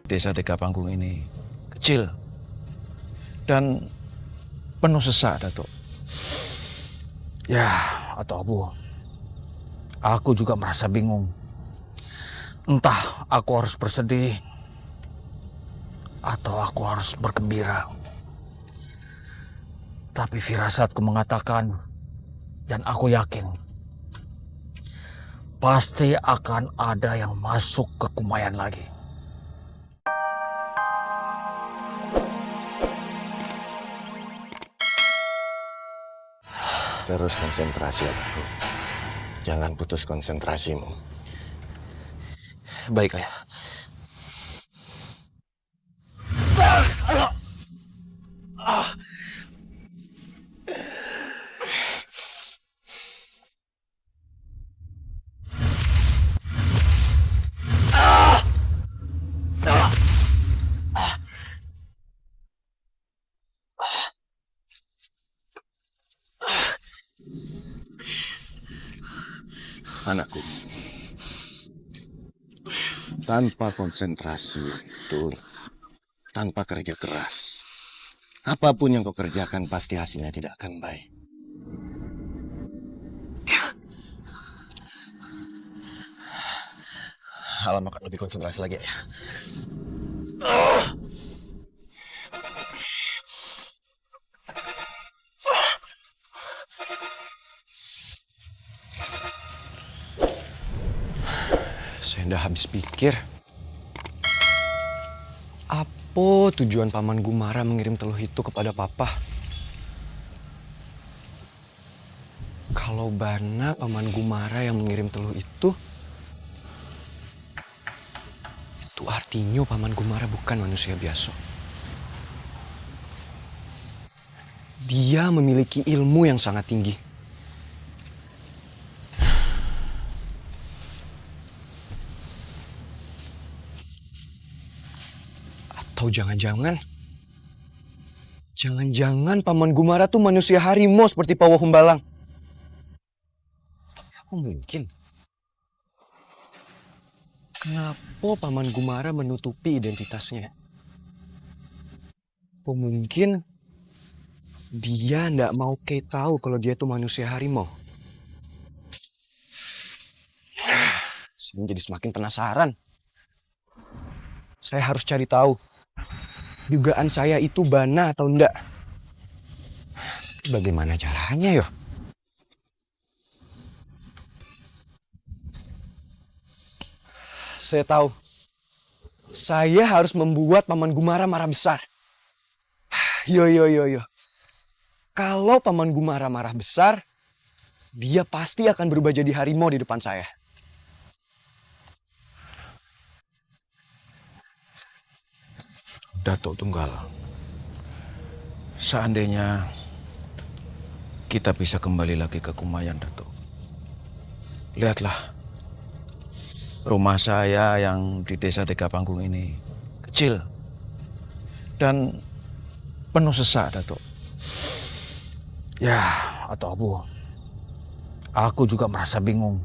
desa Tiga Panggung ini kecil dan penuh sesak, Datuk. Ya, atau Abu, aku juga merasa bingung. Entah aku harus bersedih atau aku harus bergembira. Tapi firasatku mengatakan, dan aku yakin, pasti akan ada yang masuk ke Kumayan lagi. Terus konsentrasi, anakku. Jangan putus konsentrasimu. Baik, Ayah. Anakku, tanpa konsentrasi betul, tanpa kerja keras, apapun yang kau kerjakan pasti hasilnya tidak akan baik. Alam akan lebih konsentrasi lagi, Ayah. Saya udah habis pikir. Apa tujuan Paman Gumara mengirim teluh itu kepada Papa? Kalau Bana Paman Gumara yang mengirim teluh itu artinya Paman Gumara bukan manusia biasa. Dia memiliki ilmu yang sangat tinggi. Atau jangan-jangan Paman Gumara tuh manusia harimau seperti Pawo Humbalang. Tapi apa mungkin? Kenapa Paman Gumara menutupi identitasnya? Apa mungkin dia ndak mau Kay tahu kalau dia tuh manusia harimau? Saya jadi semakin penasaran. Saya harus cari tahu. Dugaan saya itu Bana atau enggak? Bagaimana caranya yo? Saya tahu. Saya harus membuat Paman Gumara marah besar. Yo. Kalau Paman Gumara marah besar, dia pasti akan berubah jadi harimau di depan saya. Datuk Tunggal, seandainya kita bisa kembali lagi ke Kumayan, Datuk. Lihatlah, rumah saya yang di desa Tiga Panggung ini kecil dan penuh sesak, Datuk. Ya, atau Abu, aku juga merasa bingung.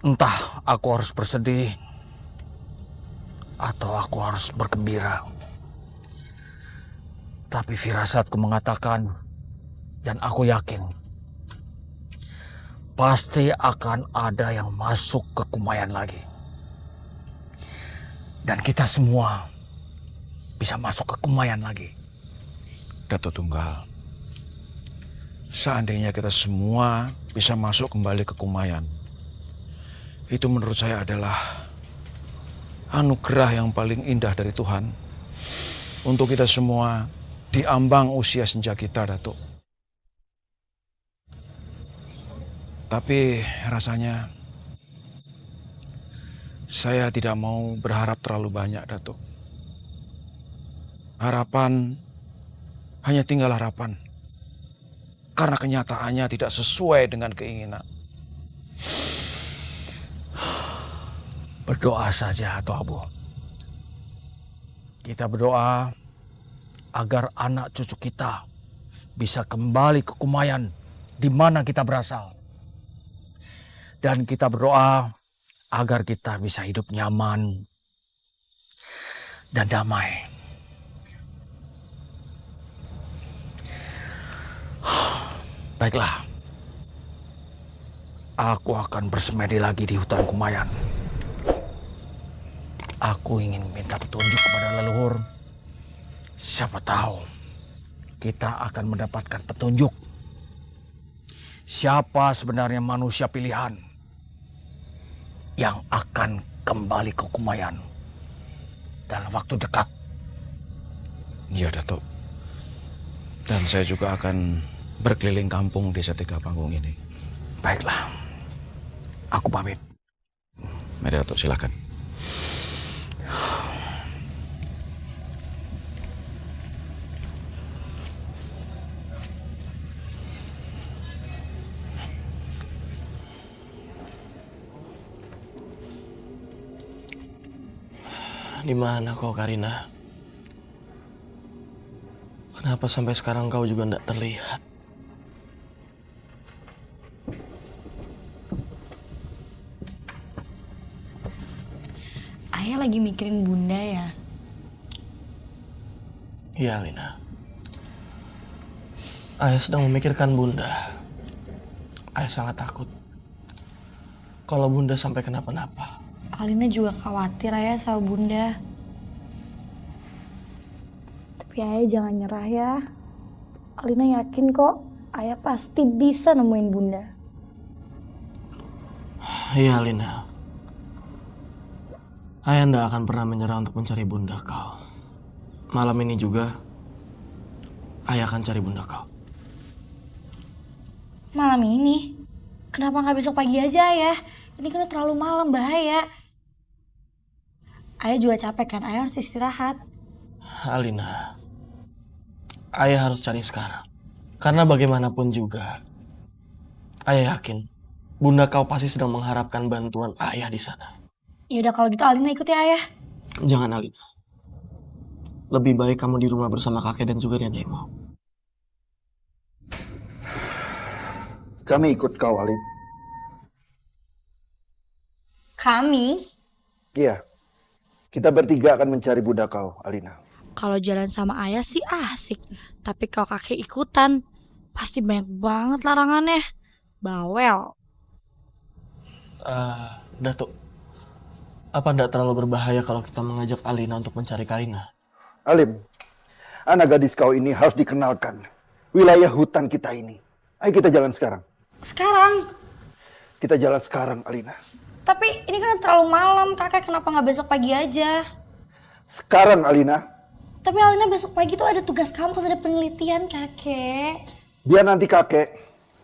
Entah aku harus bersedih atau aku harus bergembira. Tapi firasatku mengatakan, dan aku yakin, pasti akan ada yang masuk ke Kumayan lagi. Dan kita semua bisa masuk ke Kumayan lagi. Datuk Tunggal, seandainya kita semua bisa masuk kembali ke Kumayan, itu menurut saya adalah anugerah yang paling indah dari Tuhan untuk kita semua di ambang usia senja kita, Datuk. Tapi rasanya saya tidak mau berharap terlalu banyak, Datuk. Harapan hanya tinggal harapan, karena kenyataannya tidak sesuai dengan keinginan. Berdoa saja, atau Abu. Kita berdoa agar anak cucu kita bisa kembali ke Kumayan di mana kita berasal. Dan kita berdoa agar kita bisa hidup nyaman, dan damai. Baiklah, aku akan bersemedi lagi di hutan Kumayan. Aku ingin minta petunjuk kepada leluhur. Siapa tahu kita akan mendapatkan petunjuk. Siapa sebenarnya manusia pilihan yang akan kembali ke Kumayan dalam waktu dekat. Iya, Datuk. Dan saya juga akan berkeliling kampung Desa Tiga Panggung ini. Baiklah, aku pamit. Mari, Datuk, silakan. Di mana kau, Karina? Kenapa sampai sekarang kau juga tidak terlihat? Ayah lagi mikirin bunda ya? Iya, Lina. Ayah sedang memikirkan bunda. Ayah sangat takut kalau bunda sampai kenapa-napa. Alina juga khawatir ayah sama bunda. Tapi ayah jangan nyerah ya. Alina yakin kok ayah pasti bisa nemuin bunda. Iya, Lina. Ayah tidak akan pernah menyerah untuk mencari bunda kau. Malam ini juga, ayah akan cari bunda kau. Malam ini? Kenapa nggak besok pagi aja ya? Ini kan udah terlalu malam, bahaya. Ayah juga capek kan, ayah harus istirahat. Alina, ayah harus cari sekarang. Karena bagaimanapun juga, ayah yakin bunda kau pasti sedang mengharapkan bantuan ayah di sana. Ya udah kalau gitu Alina ikut ya ayah. Jangan, Alina. Lebih baik kamu di rumah bersama kakek dan juga nenekmu. Kami ikut kau, Alim. Kami? Iya. Kita bertiga akan mencari bunda kau, Alina. Kalau jalan sama ayah sih asik. Tapi kalau kakek ikutan, pasti banyak banget larangannya. Bawel. Datuk, apa tidak terlalu berbahaya kalau kita mengajak Alina untuk mencari Karina? Alim, anak gadis kau ini harus dikenalkan wilayah hutan kita ini. Ayo kita jalan sekarang. Sekarang? Kita jalan sekarang, Alina. Tapi ini kan terlalu malam, kakek kenapa nggak besok pagi aja? Sekarang, Alina. Tapi Alina besok pagi tuh ada tugas kampus, ada penelitian kakek. Biar nanti kakek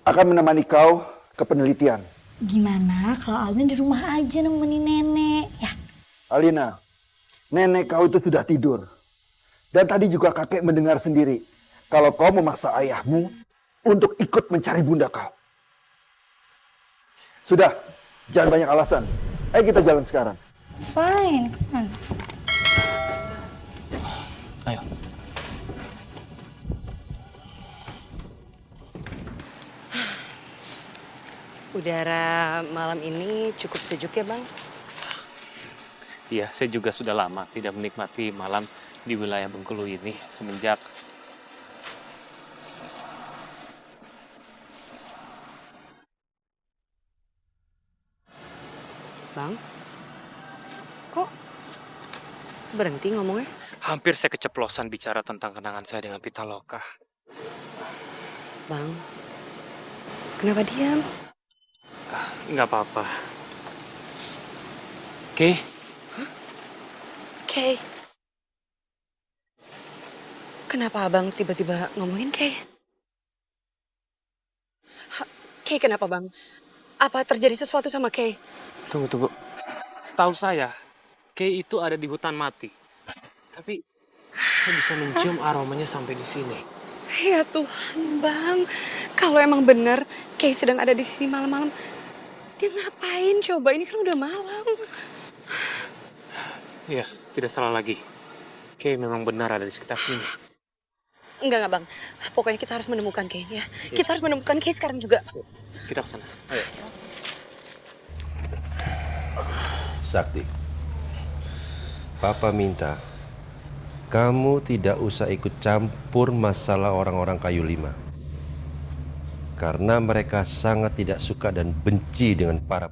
akan menemani kau ke penelitian. Gimana kalau Alina di rumah aja nemenin nenek, ya? Alina, nenek kau itu sudah tidur. Dan tadi juga kakek mendengar sendiri kalau kau memaksa ayahmu untuk ikut mencari bunda kau. Sudah, jangan banyak alasan. Ayo kita jalan sekarang. Fine, come on. Ayo. Udara malam ini cukup sejuk ya, Bang? Iya, saya juga sudah lama tidak menikmati malam di wilayah Bengkulu ini semenjak Bang? Kok berhenti ngomongnya? hampir saya keceplosan bicara tentang kenangan saya dengan Pitaloka. Bang, kenapa diam? Nggak apa-apa. Oke, Kay. Kenapa abang tiba-tiba ngomongin Kay? Kay kenapa bang? Apa terjadi sesuatu sama Kay? tunggu. Setahu saya, Kay itu ada di hutan mati. Tapi saya bisa mencium aromanya sampai di sini. Ya Tuhan bang, kalau emang benar Kay sedang ada di sini malam-malam, dia ngapain coba? Ini kan udah malam. Iya, tidak salah lagi. Kay memang benar ada di sekitar sini. Enggak bang, pokoknya kita harus menemukan Kay ya. Kita harus menemukan Kay sekarang juga. Kita ke sana. Ayo. Sakti, Papa minta Kamu tidak usah ikut campur masalah orang-orang Kayu Lima. Karena mereka sangat tidak suka dan benci dengan para